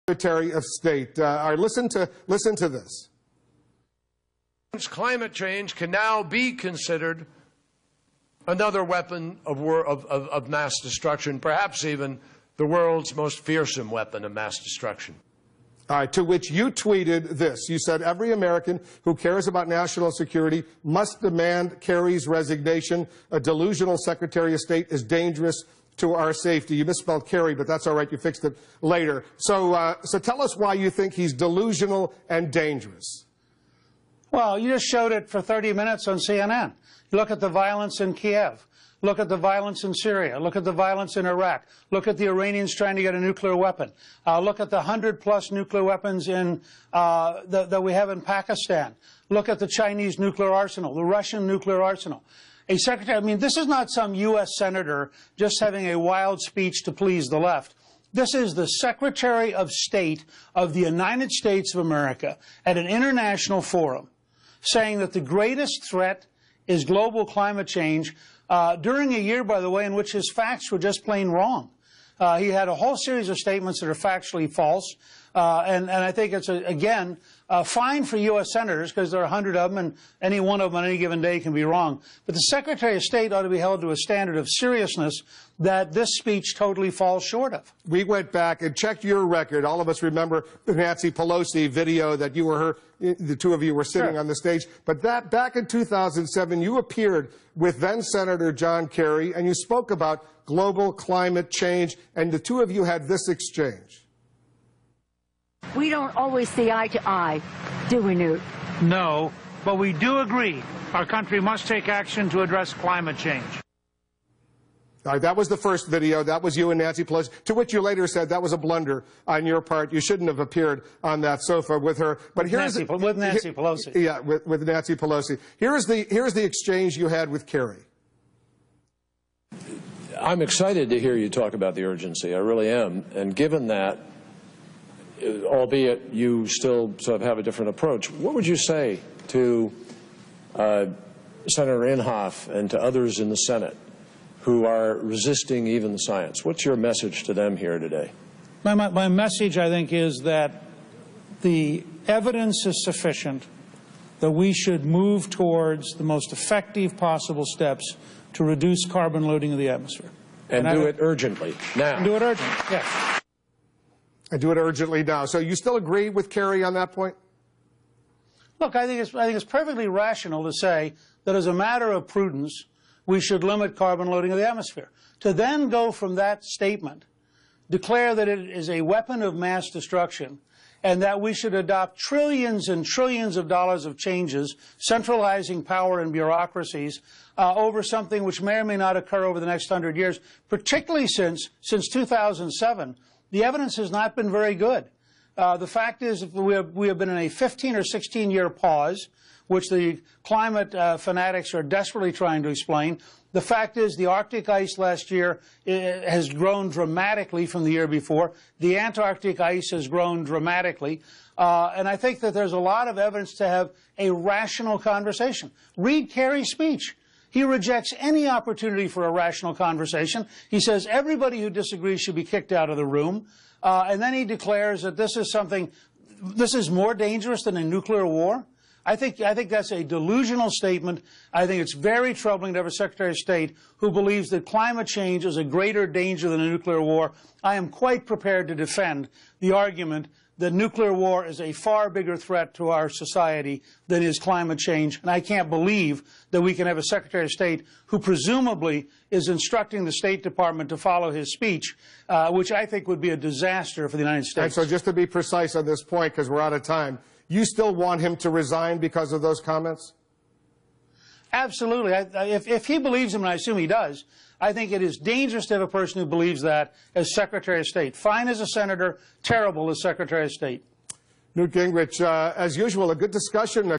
Secretary of State. Listen to this. Climate change can now be considered another weapon of mass destruction, perhaps even the world's most fearsome weapon of mass destruction. To which you tweeted this. You said, every American who cares about national security must demand Kerry's resignation. A delusional Secretary of State is dangerous to our safety. You misspelled Kerry, but that's all right. You fixed it later. So tell us why you think he's delusional and dangerous. Well, you just showed it for 30 minutes on CNN. You look at the violence in Kiev. Look at the violence in Syria. Look at the violence in Iraq. Look at the Iranians trying to get a nuclear weapon. Look at the 100+ nuclear weapons that we have in Pakistan. Look at the Chinese nuclear arsenal, the Russian nuclear arsenal. This is not some U.S. senator just having a wild speech to please the left. This is the Secretary of State of the United States of America at an international forum saying that the greatest threat is global climate change, during a year, by the way, in which his facts were just plain wrong. He had a whole series of statements that are factually false, and I think it's, again, fine for U.S. senators because there are 100 of them, and any one of them on any given day can be wrong. But the Secretary of State ought to be held to a standard of seriousness that this speech totally falls short of. We went back and checked your record. All of us remember the Nancy Pelosi video that you were the two of you were sitting on the stage. But that back in 2007, you appeared with then Senator John Kerry, and you spoke about global climate change, and the two of you had this exchange. We don't always see eye to eye, do we, Newt? No, but we do agree our country must take action to address climate change. All right, that was the first video. That was you and Nancy Pelosi, to which you later said that was a blunder on your part. You shouldn't have appeared on that sofa with her. But with Nancy Pelosi. Yeah, with Nancy Pelosi. Here's the exchange you had with Kerry. I'm excited to hear you talk about the urgency. I really am. And given that, albeit you still sort of have a different approach, what would you say to Senator Inhofe and to others in the Senate who are resisting even the science? What's your message to them here today? My message, I think, is that the evidence is sufficient that we should move towards the most effective possible steps to reduce carbon loading of the atmosphere. And do it urgently, now. And do it urgently, yes. And do it urgently now. So you still agree with Kerry on that point? Look, I think it's perfectly rational to say that as a matter of prudence, we should limit carbon loading of the atmosphere. To then go from that statement, declare that it is a weapon of mass destruction, and that we should adopt trillions and trillions of dollars of changes, centralizing power and bureaucracies over something which may or may not occur over the next 100 years, particularly since 2007, the evidence has not been very good. The fact is we have been in a 15 or 16-year pause, which the climate fanatics are desperately trying to explain. The fact is the Arctic ice last year has grown dramatically from the year before. The Antarctic ice has grown dramatically. And I think that there's a lot of evidence to have a rational conversation. Read Kerry's speech. He rejects any opportunity for a rational conversation. He says everybody who disagrees should be kicked out of the room. And then he declares that this is more dangerous than a nuclear war. I think that's a delusional statement. I think it's very troubling to have a Secretary of State who believes that climate change is a greater danger than a nuclear war. I am quite prepared to defend the argument that nuclear war is a far bigger threat to our society than is climate change. And I can't believe that we can have a Secretary of State who presumably is instructing the State Department to follow his speech, which I think would be a disaster for the United States. And so just to be precise on this point, because we're out of time, you still want him to resign because of those comments? Absolutely. If he believes him, and I assume he does, I think it is dangerous to have a person who believes that as Secretary of State. Fine as a senator, terrible as Secretary of State. Newt Gingrich, as usual, a good discussion.